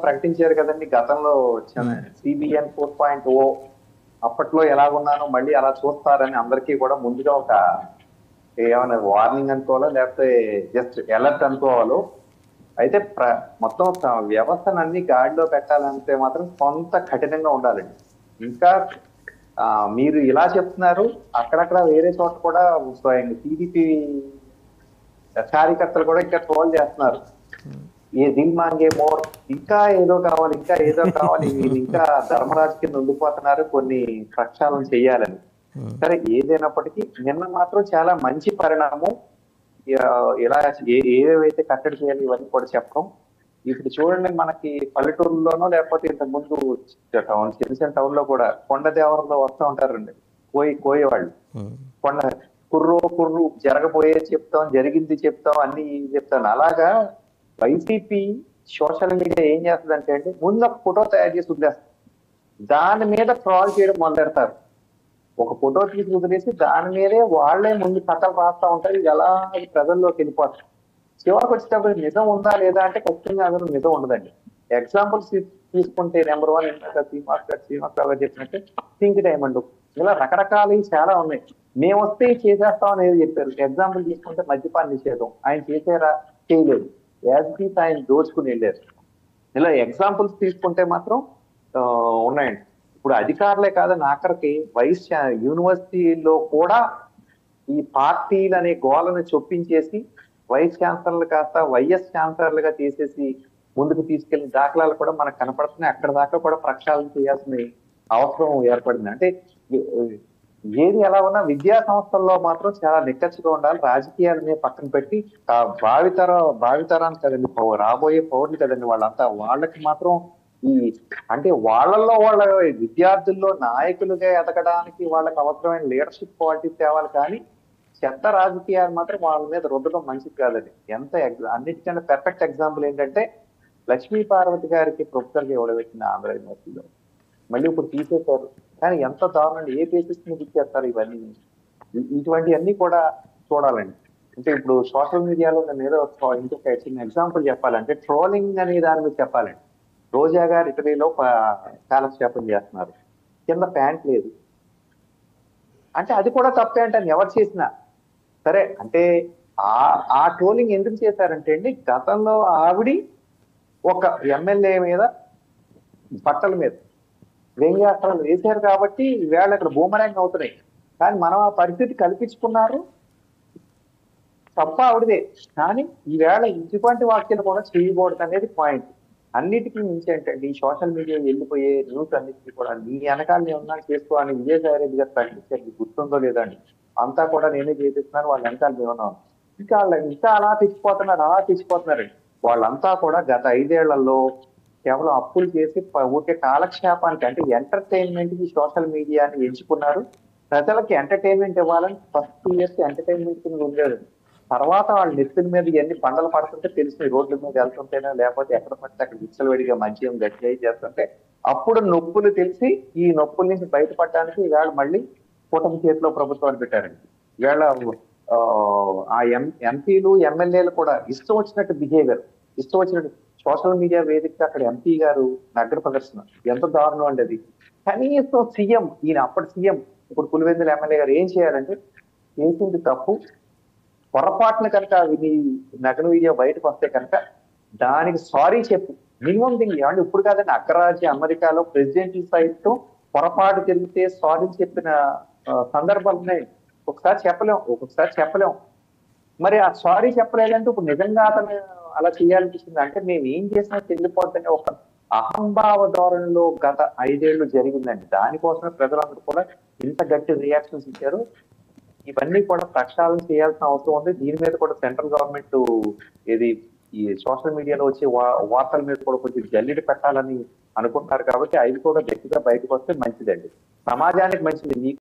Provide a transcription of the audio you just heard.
ప్రకటించారు కదండి గతంలో CBN 4.0 అప్పట్లో ఎలాగున్నానో మళ్ళీ అలా చూస్తారని అందరికీ కూడా ముందుగా ఒక ఏమైనా వార్నింగ్ అనుకోవాలో లేకపోతే జస్ట్ అలర్ట్ అనుకోవాలో. అయితే మొత్తం వ్యవస్థను అన్ని గాడిలో పెట్టాలంటే మాత్రం కొంత కఠినంగా ఉండాలండి. ఇంకా మీరు ఇలా చెప్తున్నారు, అక్కడక్కడ వేరే చోట కూడా TDP కార్యకర్తలు కూడా ఇంకా ట్రోల్ చేస్తున్నారు. ఏ దిల్ మాంగే మోర్, ఇంకా ఏదో కావాలి, ఇంకా ఏదో కావాలి, మీరు ఇంకా ధర్మరాజు కింద ఉండిపోతున్నారు కొన్ని ప్రక్షాళన చెయ్యాలని. సరే, ఏదైనప్పటికీ నిన్న మాత్రం చాలా మంచి పరిణామం. ఇలా ఏవేవైతే కట్టడి చేయాలి ఇవన్నీ కూడా చెప్పడం. ఇప్పుడు చూడండి, మనకి పల్లెటూరులోనో లేకపోతే ఇంతకు ముందు చిన్న చిన్న టౌన్ లో కూడా కొండ దేవరంలో వస్తూ ఉంటారండి కోయేవాళ్ళు. కొండ కుర్రు జరగబోయే చెప్తాం, జరిగింది చెప్తాం, అన్ని చెప్తాను. అలాగా వైసీపీ సోషల్ మీడియా ఏం చేస్తుందంటే అండి, ముందు ఒక ఫోటో తయారు చేసి వదిలేస్తారు, దాని మీద ట్రాల్ చేయడం మొదలెడతారు. ఒక ఫోటో తీసి వదిలేసి దాని మీదే వాళ్లే ముందు కథలు రాస్తా ఉంటారు. ఇది ఎలా ప్రజల్లోకి వెళ్ళిపోతారు. చివరికి వచ్చేటప్పుడు నిజం ఉందా లేదా అంటే ఖచ్చితంగా అందులో నిజం ఉండదండి. ఎగ్జాంపుల్స్ తీసుకుంటే నెంబర్ 1 శ్రీనివాసరావు గారు చెప్పినట్టు పింక్ డైమండ్, ఇలా రకరకాలు చాలా ఉన్నాయి. మేము వస్తే చేసేస్తాం అనేది చెప్పారు. ఎగ్జాంపుల్ తీసుకుంటే మద్యపాన నిషేధం ఆయన చేసారా? చేయలేదు. యాజ్పీస్ ఆయన దోచుకుని వెళ్ళారు. ఇలా ఎగ్జాంపుల్స్ తీసుకుంటే మాత్రం ఉన్నాయండి. ఇప్పుడు అధికారులే కాదని ఆఖరికి యూనివర్సిటీలో కూడా ఈ పార్టీలు అనే గోలను చొప్పించేసి వైస్ ఛాన్సలర్లు కాస్త వైఎస్ ఛాన్సలర్లుగా తీసేసి ముందుకు తీసుకెళ్లిన దాఖలాలు కూడా మనకు కనపడుతున్నాయి. అక్కడ దాకా కూడా ప్రక్షాళన చేయాల్సిన అవసరం ఏర్పడింది. అంటే ఏది ఎలా ఉన్నా విద్యా సంస్థల్లో మాత్రం చాలా నిక్కచ్చిగా ఉండాలి. రాజకీయాలని పక్కన పెట్టి భావితరానికి కదండి, రాబోయే పౌరులు కదండి వాళ్ళంతా. వాళ్ళకి మాత్రం అంటే వాళ్ళల్లో వాళ్ళ విద్యార్థుల్లో నాయకులుగా ఎదగడానికి వాళ్ళకి అవసరమైన లీడర్షిప్ క్వాలిటీ తేవాలి. కానీ చెత్త రాజకీయాలు మాత్రం వాళ్ళ మీద రుద్దడం మంచిది కాదండి. అన్నిటికన్నా పెర్ఫెక్ట్ ఎగ్జాంపుల్ ఏంటంటే లక్ష్మీ పార్వతి గారికి ప్రొఫెసర్గా ఇవ్వడబెట్టిన ఆంధ్ర యూనివర్సిటీలో మళ్ళీ ఇప్పుడు తీసేశారు. కానీ ఎంత దారుణంగా ఏ బేసిస్ మీద ఇచ్చేస్తారు ఇవన్నీ. ఇటువంటివన్నీ కూడా చూడాలండి. అంటే ఇప్పుడు సోషల్ మీడియాలో నేను ఏదో ఇంకొక చిన్న ఎగ్జాంపుల్ చెప్పాలంటే ట్రోలింగ్ అనే దాని మీద చెప్పాలండి. రోజా గారు ఇటలీలో కాలక్షేపం చేస్తున్నారు, కింద ప్యాంట్ లేదు అంటే అది కూడా తప్పే అంటాను ఎవరు చేసినా సరే. అంటే ఆ ట్రోలింగ్ ఎందుకు చేశారంటే అండి, గతంలో ఆవిడి ఒక ఎమ్మెల్యే మీద బట్టల మీద వ్యంగ్యాస్త్రాలు వేశారు కాబట్టి ఈవేళ ఇక్కడ బూమరాంగ్ అవుతున్నాయి. కానీ మనం ఆ పరిస్థితి కల్పించుకున్నారు, తప్ప ఆవిడదే. కానీ ఈవేళ ఇటువంటి వ్యాఖ్యలు కూడా చేయకూడదు అనేది పాయింట్. అన్నిటికీ మించి ఏంటంటే ఈ సోషల్ మీడియా వెళ్ళిపోయే న్యూస్ అన్నిటికీ కూడా నీ వెనకాల ఏమన్నా చేసుకోవాలని విజయసాయి రెడ్డి గారు ప్రకటించారు. గుర్తుందో లేదండి, అంతా కూడా నేనే చేపిస్తున్నాను, వాళ్ళ వెనకాల ఏమన్నాను. ఇంకా అలా తెచ్చిపోతున్నారండి. వాళ్ళంతా కూడా గత 5 ఏళ్లలో కేవలం అప్పులు చేసి ఊరికే కాలక్షేపానికి అంటే ఎంటర్టైన్మెంట్ కి సోషల్ మీడియాని ఎంచుకున్నారు. ప్రజలకి ఎంటర్టైన్మెంట్ ఇవ్వాలని ఫస్ట్ 2 years ఎంటర్టైన్మెంట్ కింద ఉండేది. తర్వాత వాళ్ళ నెత్తిన మీద ఎన్ని బండలు పడుతుంటే తెలిసి రోడ్ల మీద వెళ్తుంటేనే లేకపోతే ఎక్కడ పడితే అక్కడ విచ్చలవిడిగా మద్యం గట్టిగా చేస్తుంటే అప్పుడు నొప్పులు తెలిసి ఈ నొప్పుల నుంచి బయటపడడానికి ఈవేళ మళ్ళీ కూటమి చేతిలో ప్రభుత్వాన్ని పెట్టారండి. ఈవేళ ఎంపీలు ఎమ్మెల్యేలు కూడా ఇష్టం వచ్చినట్టు బిహేవియర్, ఇష్టం వచ్చినట్టు సోషల్ మీడియా వేదిక అక్కడ ఎంపీ గారు నగర ప్రదర్శన ఎంత దారుణం అండి అది. కనీసం సీఎం, ఈయన అప్పటి సీఎం ఇప్పుడు పులివెందుల ఎమ్మెల్యే గారు ఏం చేయాలంటే చేసింది తప్పు, పొరపాటున కనుక నగర వీడియో బయటకు వస్తే కనుక దానికి సారీ చెప్పు. మినిమం థింగ్ ఏమంటే ఇప్పుడు కాదండి, అగ్రరాజ్య అమెరికాలో ప్రెసిడెంట్ సైట్ పొరపాటు జరిగితే సారీ చెప్పిన సందర్భాలు ఉన్నాయి. ఒక్కొక్కసారి చెప్పలేం. మరి ఆ సారీ చెప్పలేదంటే ఇప్పుడు నిజంగా అతను అలా చేయాలనిపిస్తుంది. అంటే మేము ఏం చేసినా చెల్లిపోతుందని ఒక అహంభావ ధోరణిలో గత 5 ఏళ్లు జరిగిందండి. దానికోసమే ప్రజలందరూ కూడా ఇంత గట్టి రియాక్షన్స్ ఇచ్చారు. ఇవన్నీ కూడా ప్రక్షాళన చేయాల్సిన అవసరం ఉంది. దీని మీద కూడా సెంట్రల్ గవర్నమెంట్ ఈ సోషల్ మీడియాలో వచ్చే వార్తల మీద కూడా కొంచెం జల్లెడ పెట్టాలని అనుకుంటున్నారు. కాబట్టి అవి కూడా గట్టిగా బయటకు వస్తే మంచిదండి, సమాజానికి మంచిది.